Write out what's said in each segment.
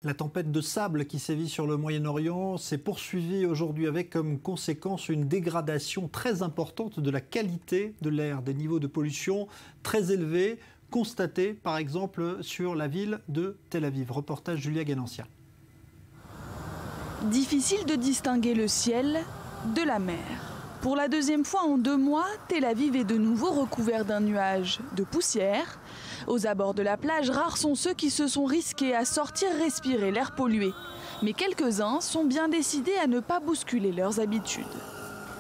La tempête de sable qui sévit sur le Moyen-Orient s'est poursuivie aujourd'hui avec comme conséquence une dégradation très importante de la qualité de l'air, des niveaux de pollution très élevés constatés par exemple sur la ville de Tel Aviv. Reportage Julia Ganantia. Difficile de distinguer le ciel de la mer. Pour la deuxième fois en 2 mois, Tel Aviv est de nouveau recouvert d'un nuage de poussière. Aux abords de la plage, rares sont ceux qui se sont risqués à sortir respirer l'air pollué. Mais quelques-uns sont bien décidés à ne pas bousculer leurs habitudes.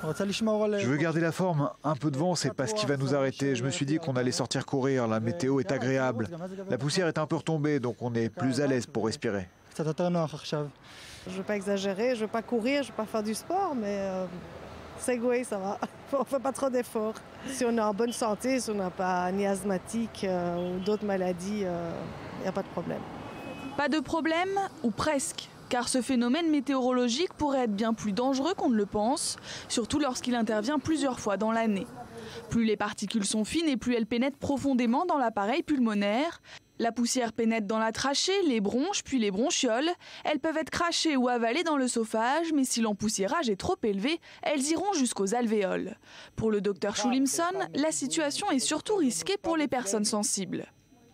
Je veux garder la forme. Un peu de vent, c'est pas ce qui va nous arrêter. Je me suis dit qu'on allait sortir courir. La météo est agréable. La poussière est un peu retombée, donc on est plus à l'aise pour respirer. Je ne veux pas exagérer, je ne veux pas courir, je ne veux pas faire du sport, mais segway, ça va. On ne fait pas trop d'efforts. Si on est en bonne santé, si on n'a pas ni asthmatique ou d'autres maladies, il n'y a pas de problème. Pas de problème, ou presque, car ce phénomène météorologique pourrait être bien plus dangereux qu'on ne le pense, surtout lorsqu'il intervient plusieurs fois dans l'année. Plus les particules sont fines et plus elles pénètrent profondément dans l'appareil pulmonaire. La poussière pénètre dans la trachée, les bronches, puis les bronchioles. Elles peuvent être crachées ou avalées dans l'œsophage, mais si l'empoussiérage est trop élevé, elles iront jusqu'aux alvéoles. Pour le docteur Schulimson, la situation est surtout risquée pour les personnes sensibles.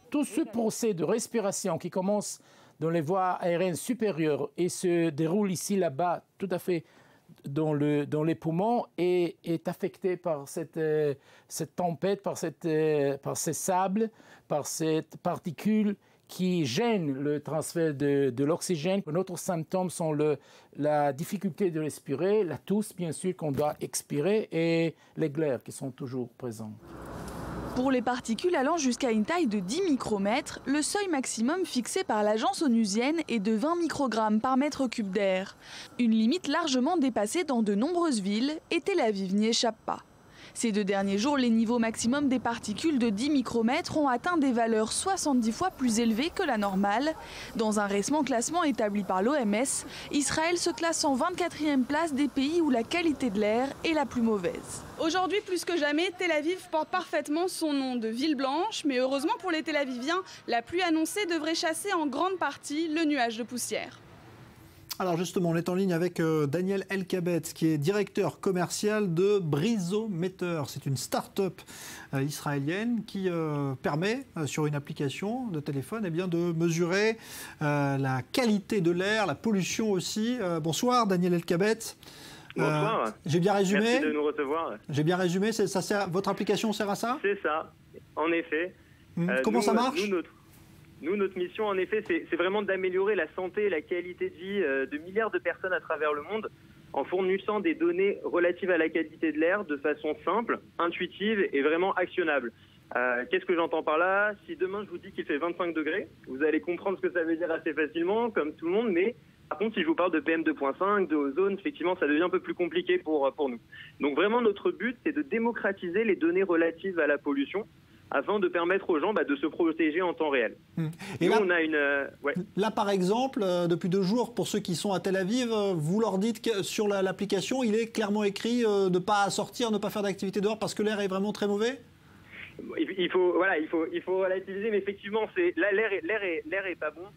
Tout ce procès de respiration qui commence dans les voies aériennes supérieures et se déroule ici, là-bas, tout à fait dans les poumons est affecté par cette tempête, par ces sables, par cette particule qui gêne le transfert de l'oxygène. D'autres symptômes sont la difficulté de respirer, la tousse bien sûr qu'on doit expirer et les glaires qui sont toujours présentes. Pour les particules allant jusqu'à une taille de 10 micromètres, le seuil maximum fixé par l'agence onusienne est de 20 microgrammes par mètre cube d'air. Une limite largement dépassée dans de nombreuses villes et Tel Aviv n'y échappe pas. Ces 2 derniers jours, les niveaux maximums des particules de 10 micromètres ont atteint des valeurs 70 fois plus élevées que la normale. Dans un récent classement établi par l'OMS, Israël se classe en 24e place des pays où la qualité de l'air est la plus mauvaise. Aujourd'hui, plus que jamais, Tel Aviv porte parfaitement son nom de ville blanche, mais heureusement pour les Tel Aviviens, la pluie annoncée devrait chasser en grande partie le nuage de poussière. Alors justement, on est en ligne avec Daniel Elkabetz, qui est directeur commercial de Brizometer. C'est une start-up israélienne qui permet, sur une application de téléphone, de mesurer la qualité de l'air, la pollution aussi. Bonsoir Daniel Elkabetz. Bonsoir. J'ai bien résumé. Merci de nous recevoir. J'ai bien résumé. Votre application sert à ça? C'est ça, en effet. Comment ça marche? Notre mission, en effet, c'est vraiment d'améliorer la santé et la qualité de vie de milliards de personnes à travers le monde en fournissant des données relatives à la qualité de l'air de façon simple, intuitive et vraiment actionnable. Qu'est-ce que j'entends par là? Si demain je vous dis qu'il fait 25 degrés, vous allez comprendre ce que ça veut dire assez facilement, comme tout le monde, mais par contre, si je vous parle de PM2.5, de ozone, effectivement, ça devient un peu plus compliqué pour nous. Donc vraiment, notre but, c'est de démocratiser les données relatives à la pollution afin de permettre aux gens de se protéger en temps réel. Et là, là, par exemple, depuis 2 jours, pour ceux qui sont à Tel Aviv, vous leur dites que sur l'application, il est clairement écrit de ne pas sortir, ne pas faire d'activité dehors parce que l'air est vraiment très mauvais? Il faut relativiser, mais effectivement, l'air est pas bon.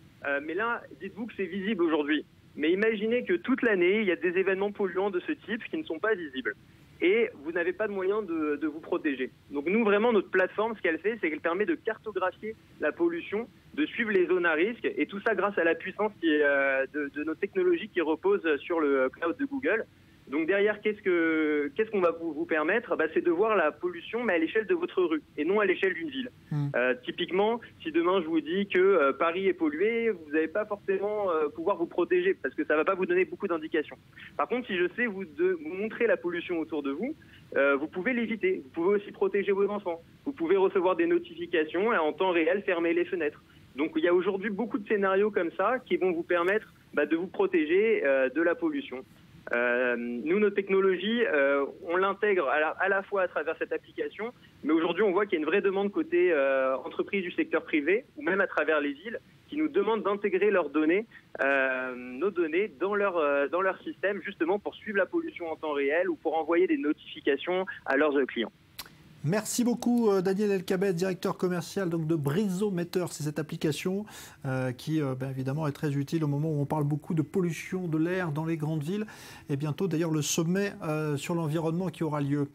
Mais là, dites-vous que c'est visible aujourd'hui. Mais imaginez que toute l'année, il y a des événements polluants de ce type qui ne sont pas visibles. Et vous n'avez pas de moyen de vous protéger. Donc nous, vraiment, notre plateforme, ce qu'elle fait, c'est qu'elle permet de cartographier la pollution, de suivre les zones à risque, et tout ça grâce à la puissance de nos technologies qui reposent sur le cloud de Google. Donc derrière, qu'est-ce qu'on va vous permettre? C'est de voir la pollution, mais à l'échelle de votre rue, et non à l'échelle d'une ville. Typiquement, si demain je vous dis que Paris est pollué, vous n'allez pas forcément pouvoir vous protéger, parce que ça ne va pas vous donner beaucoup d'indications. Par contre, si je sais vous montrer la pollution autour de vous, vous pouvez l'éviter. Vous pouvez aussi protéger vos enfants. Vous pouvez recevoir des notifications et en temps réel fermer les fenêtres. Donc il y a aujourd'hui beaucoup de scénarios comme ça qui vont vous permettre de vous protéger de la pollution. Nous, notre technologie, on l'intègre à la fois à travers cette application, mais aujourd'hui, on voit qu'il y a une vraie demande côté entreprises du secteur privé, ou même à travers les villes, qui nous demandent d'intégrer leurs données, nos données, dans leur système, justement pour suivre la pollution en temps réel ou pour envoyer des notifications à leurs clients. Merci beaucoup Daniel Elkabet, directeur commercial donc, de Breezometer. C'est cette application qui évidemment est très utile au moment où on parle beaucoup de pollution de l'air dans les grandes villes. Et bientôt d'ailleurs le sommet sur l'environnement qui aura lieu.